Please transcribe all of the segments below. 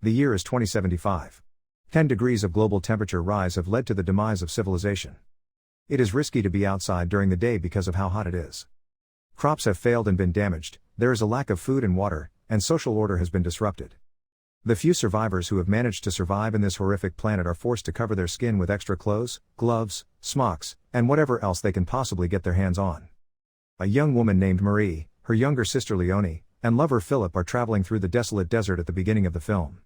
The year is 2075. 10 degrees of global temperature rise have led to the demise of civilization. It is risky to be outside during the day because of how hot it is. Crops have failed and been damaged, there is a lack of food and water, and social order has been disrupted. The few survivors who have managed to survive in this horrific planet are forced to cover their skin with extra clothes, gloves, smocks, and whatever else they can possibly get their hands on. A young woman named Marie, her younger sister Leonie, and lover Philip are traveling through the desolate desert at the beginning of the film.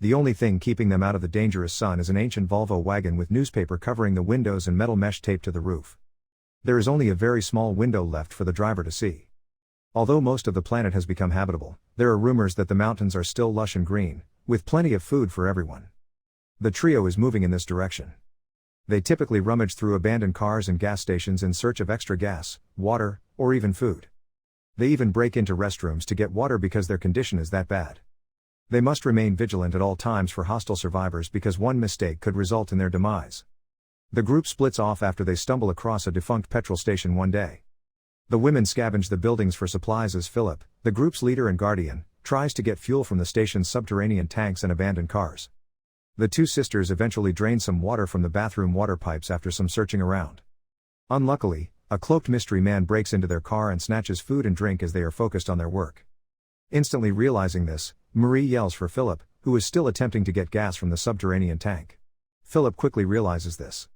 The only thing keeping them out of the dangerous sun is an ancient Volvo wagon with newspaper covering the windows and metal mesh taped to the roof. There is only a very small window left for the driver to see. Although most of the planet has become habitable, there are rumors that the mountains are still lush and green, with plenty of food for everyone. The trio is moving in this direction. They typically rummage through abandoned cars and gas stations in search of extra gas, water, or even food. They even break into restrooms to get water because their condition is that bad. They must remain vigilant at all times for hostile survivors because one mistake could result in their demise. The group splits off after they stumble across a defunct petrol station one day. The women scavenge the buildings for supplies as Philip, the group's leader and guardian, tries to get fuel from the station's subterranean tanks and abandoned cars. The two sisters eventually drain some water from the bathroom water pipes after some searching around. Unluckily, a cloaked mystery man breaks into their car and snatches food and drink as they are focused on their work. Instantly realizing this, Marie yells for Philip, who is still attempting to get gas from the subterranean tank. Philip quickly realizes this.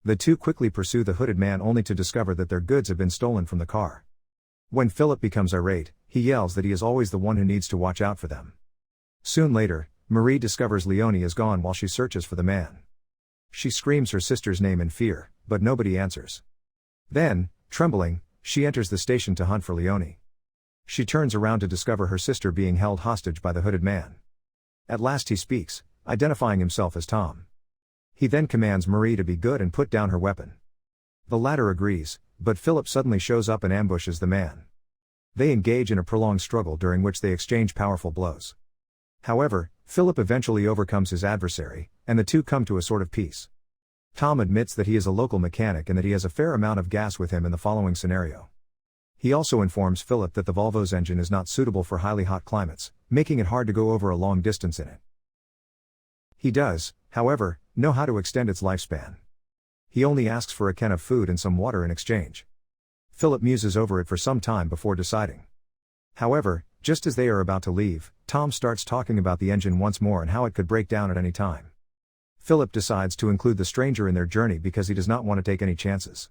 The two quickly pursue the hooded man only to discover that their goods have been stolen from the car. When Philip becomes irate, he yells that he is always the one who needs to watch out for them. Soon later, Marie discovers Leonie is gone while she searches for the man. She screams her sister's name in fear, but nobody answers. Then, trembling, she enters the station to hunt for Leonie. She turns around to discover her sister being held hostage by the hooded man. At last he speaks, identifying himself as Tom. He then commands Marie to be good and put down her weapon. The latter agrees, but Philip suddenly shows up and ambushes the man. They engage in a prolonged struggle during which they exchange powerful blows. However, Philip eventually overcomes his adversary, and the two come to a sort of peace. Tom admits that he is a local mechanic and that he has a fair amount of gas with him in the following scenario. He also informs Philip that the Volvo's engine is not suitable for highly hot climates, making it hard to go over a long distance in it. He does, however, know how to extend its lifespan. He only asks for a can of food and some water in exchange. Philip muses over it for some time before deciding. However, just as they are about to leave, Tom starts talking about the engine once more and how it could break down at any time. Philip decides to include the stranger in their journey because he does not want to take any chances.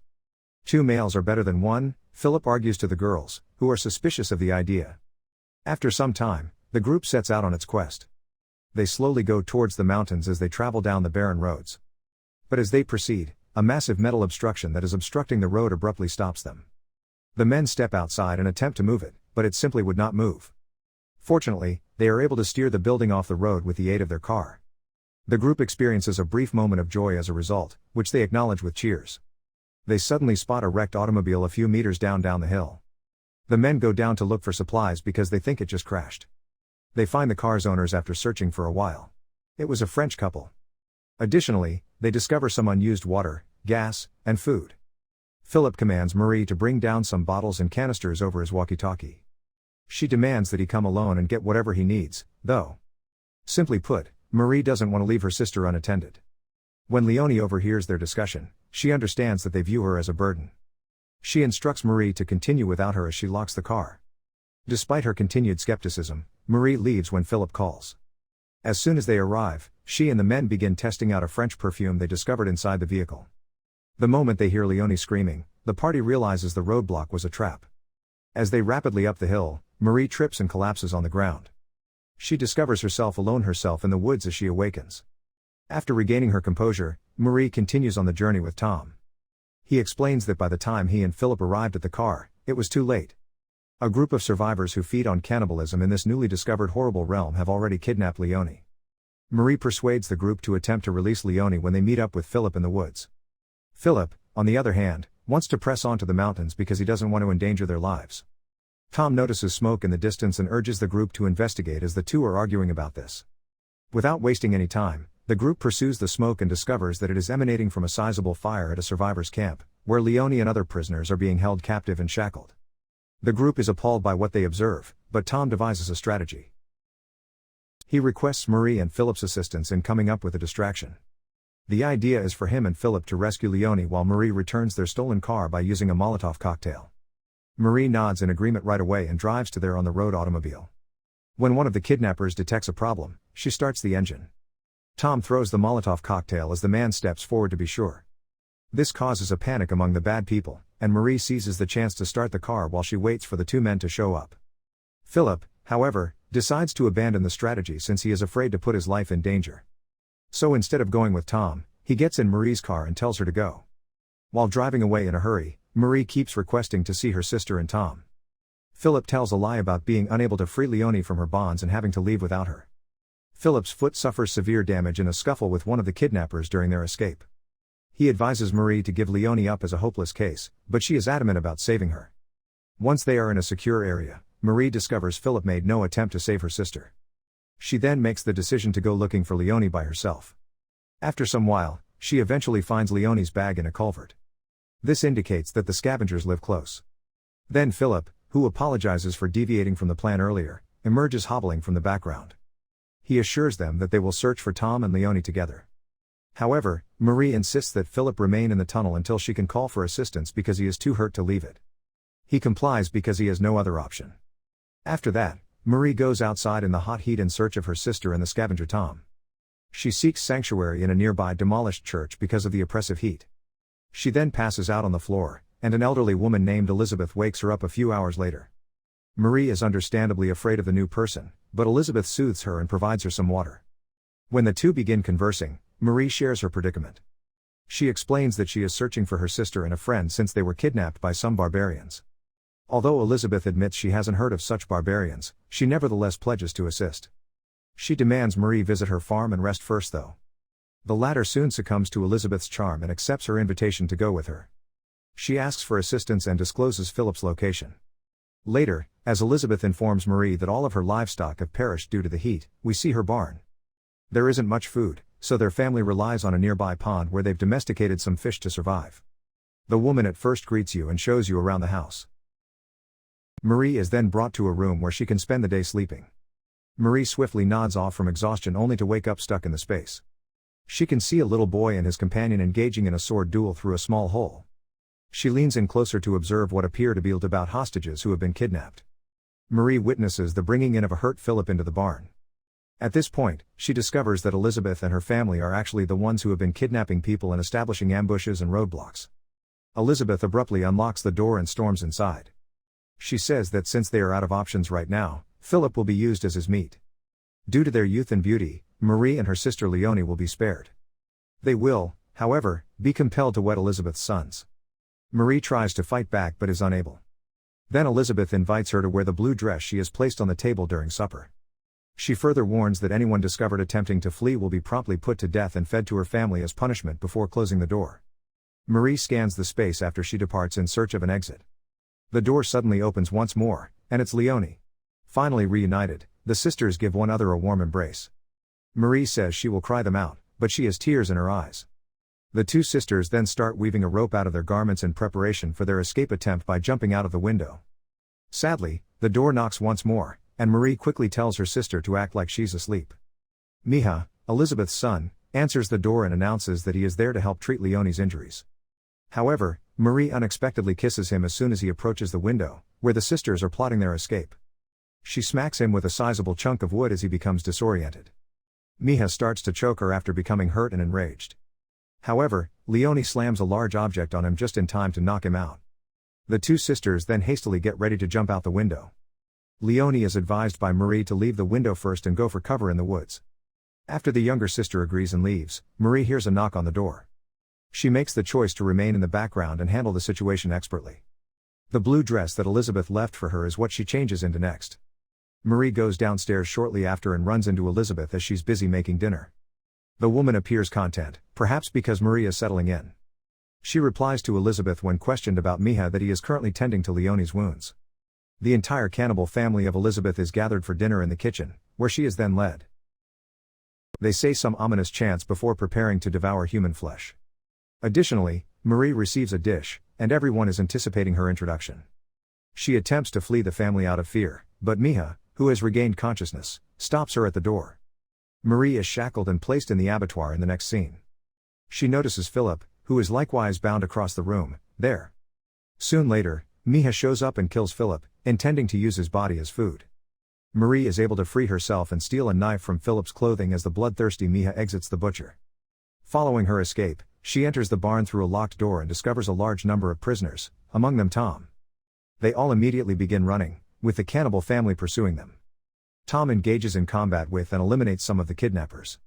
Two males are better than one, Philip argues to the girls, who are suspicious of the idea. After some time, the group sets out on its quest. They slowly go towards the mountains as they travel down the barren roads. But as they proceed, a massive metal obstruction that is obstructing the road abruptly stops them. The men step outside and attempt to move it, but it simply would not move. Fortunately, they are able to steer the building off the road with the aid of their car. The group experiences a brief moment of joy as a result, which they acknowledge with cheers. They suddenly spot a wrecked automobile a few meters down the hill. The men go down to look for supplies because they think it just crashed. They find the car's owners after searching for a while. It was a French couple. Additionally, they discover some unused water, gas, and food. Philip commands Marie to bring down some bottles and canisters over his walkie-talkie. She demands that he come alone and get whatever he needs, though. Simply put, Marie doesn't want to leave her sister unattended. When Leonie overhears their discussion, she understands that they view her as a burden. She instructs Marie to continue without her as she locks the car. Despite her continued skepticism, Marie leaves when Philip calls. As soon as they arrive, she and the men begin testing out a French perfume they discovered inside the vehicle. The moment they hear Leonie screaming, the party realizes the roadblock was a trap. As they rapidly up the hill, Marie trips and collapses on the ground. She discovers herself alone in the woods as she awakens. After regaining her composure, Marie continues on the journey with Tom. He explains that by the time he and Philip arrived at the car, it was too late. A group of survivors who feed on cannibalism in this newly discovered horrible realm have already kidnapped Leonie. Marie persuades the group to attempt to release Leonie when they meet up with Philip in the woods. Philip, on the other hand, wants to press on to the mountains because he doesn't want to endanger their lives. Tom notices smoke in the distance and urges the group to investigate as the two are arguing about this. Without wasting any time, the group pursues the smoke and discovers that it is emanating from a sizable fire at a survivors' camp, where Leonie and other prisoners are being held captive and shackled. The group is appalled by what they observe, but Tom devises a strategy. He requests Marie and Philip's assistance in coming up with a distraction. The idea is for him and Philip to rescue Leonie while Marie returns their stolen car by using a Molotov cocktail. Marie nods in agreement right away and drives to their on-the-road automobile. When one of the kidnappers detects a problem, she starts the engine. Tom throws the Molotov cocktail as the man steps forward to be sure. This causes a panic among the bad people, and Marie seizes the chance to start the car while she waits for the two men to show up. Philip, however, decides to abandon the strategy since he is afraid to put his life in danger. So instead of going with Tom, he gets in Marie's car and tells her to go. While driving away in a hurry, Marie keeps requesting to see her sister and Tom. Philip tells a lie about being unable to free Leonie from her bonds and having to leave without her. Philip's foot suffers severe damage in a scuffle with one of the kidnappers during their escape. He advises Marie to give Leonie up as a hopeless case, but she is adamant about saving her. Once they are in a secure area, Marie discovers Philip made no attempt to save her sister. She then makes the decision to go looking for Leonie by herself. After some while, she eventually finds Leonie's bag in a culvert. This indicates that the scavengers live close. Then Philip, who apologizes for deviating from the plan earlier, emerges hobbling from the background. He assures them that they will search for Tom and Leonie together. However, Marie insists that Philip remain in the tunnel until she can call for assistance because he is too hurt to leave it. He complies because he has no other option. After that, Marie goes outside in the hot heat in search of her sister and the scavenger Tom. She seeks sanctuary in a nearby demolished church because of the oppressive heat. She then passes out on the floor, and an elderly woman named Elizabeth wakes her up a few hours later. Marie is understandably afraid of the new person, but Elizabeth soothes her and provides her some water. When the two begin conversing, Marie shares her predicament. She explains that she is searching for her sister and a friend since they were kidnapped by some barbarians. Although Elizabeth admits she hasn't heard of such barbarians, she nevertheless pledges to assist. She demands Marie visit her farm and rest first though. The latter soon succumbs to Elizabeth's charm and accepts her invitation to go with her. She asks for assistance and discloses Philip's location. Later, as Elizabeth informs Marie that all of her livestock have perished due to the heat, we see her barn. There isn't much food, so their family relies on a nearby pond where they've domesticated some fish to survive. The woman at first greets you and shows you around the house. Marie is then brought to a room where she can spend the day sleeping. Marie swiftly nods off from exhaustion only to wake up stuck in the space. She can see a little boy and his companion engaging in a sword duel through a small hole. She leans in closer to observe what appear to be about hostages who have been kidnapped. Marie witnesses the bringing in of a hurt Philip into the barn. At this point, she discovers that Elizabeth and her family are actually the ones who have been kidnapping people and establishing ambushes and roadblocks. Elizabeth abruptly unlocks the door and storms inside. She says that since they are out of options right now, Philip will be used as his meat. Due to their youth and beauty, Marie and her sister Leonie will be spared. They will, however, be compelled to wed Elizabeth's sons. Marie tries to fight back but is unable. Then Elizabeth invites her to wear the blue dress she has placed on the table during supper. She further warns that anyone discovered attempting to flee will be promptly put to death and fed to her family as punishment before closing the door. Marie scans the space after she departs in search of an exit. The door suddenly opens once more, and it's Leonie. Finally reunited, the sisters give one another a warm embrace. Marie says she will cry them out, but she has tears in her eyes. The two sisters then start weaving a rope out of their garments in preparation for their escape attempt by jumping out of the window. Sadly, the door knocks once more, and Marie quickly tells her sister to act like she's asleep. Miha, Elizabeth's son, answers the door and announces that he is there to help treat Leonie's injuries. However, Marie unexpectedly kisses him as soon as he approaches the window, where the sisters are plotting their escape. She smacks him with a sizable chunk of wood as he becomes disoriented. Miha starts to choke her after becoming hurt and enraged. However, Leonie slams a large object on him just in time to knock him out. The two sisters then hastily get ready to jump out the window. Leonie is advised by Marie to leave the window first and go for cover in the woods. After the younger sister agrees and leaves, Marie hears a knock on the door. She makes the choice to remain in the background and handle the situation expertly. The blue dress that Elizabeth left for her is what she changes into next. Marie goes downstairs shortly after and runs into Elizabeth as she's busy making dinner. The woman appears content, perhaps because Marie is settling in. She replies to Elizabeth when questioned about Miha that he is currently tending to Leonie's wounds. The entire cannibal family of Elizabeth is gathered for dinner in the kitchen, where she is then led. They say some ominous chants before preparing to devour human flesh. Additionally, Marie receives a dish, and everyone is anticipating her introduction. She attempts to flee the family out of fear, but Miha, who has regained consciousness, stops her at the door. Marie is shackled and placed in the abattoir in the next scene. She notices Philip, who is likewise bound across the room, there. Soon later, Miha shows up and kills Philip, intending to use his body as food. Marie is able to free herself and steal a knife from Philip's clothing as the bloodthirsty Miha exits the butcher. Following her escape, she enters the barn through a locked door and discovers a large number of prisoners, among them Tom. They all immediately begin running, with the cannibal family pursuing them. Tom engages in combat with and eliminates some of the kidnappers.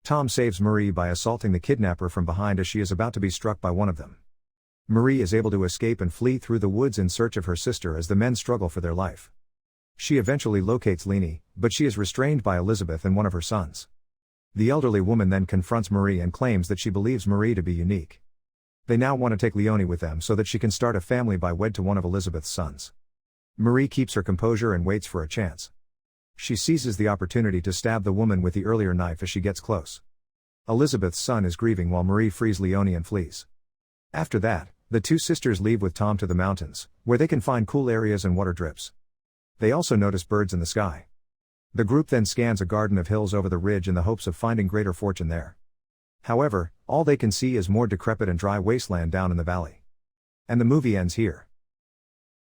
Tom saves Marie by assaulting the kidnapper from behind as she is about to be struck by one of them. Marie is able to escape and flee through the woods in search of her sister as the men struggle for their life. She eventually locates Leni, but she is restrained by Elizabeth and one of her sons. The elderly woman then confronts Marie and claims that she believes Marie to be unique. They now want to take Leonie with them so that she can start a family by wed to one of Elizabeth's sons. Marie keeps her composure and waits for a chance. She seizes the opportunity to stab the woman with the earlier knife as she gets close. Elizabeth's son is grieving while Marie frees Leonie and flees. After that, the two sisters leave with Tom to the mountains, where they can find cool areas and water drips. They also notice birds in the sky. The group then scans a garden of hills over the ridge in the hopes of finding greater fortune there. However, all they can see is more decrepit and dry wasteland down in the valley. And the movie ends here.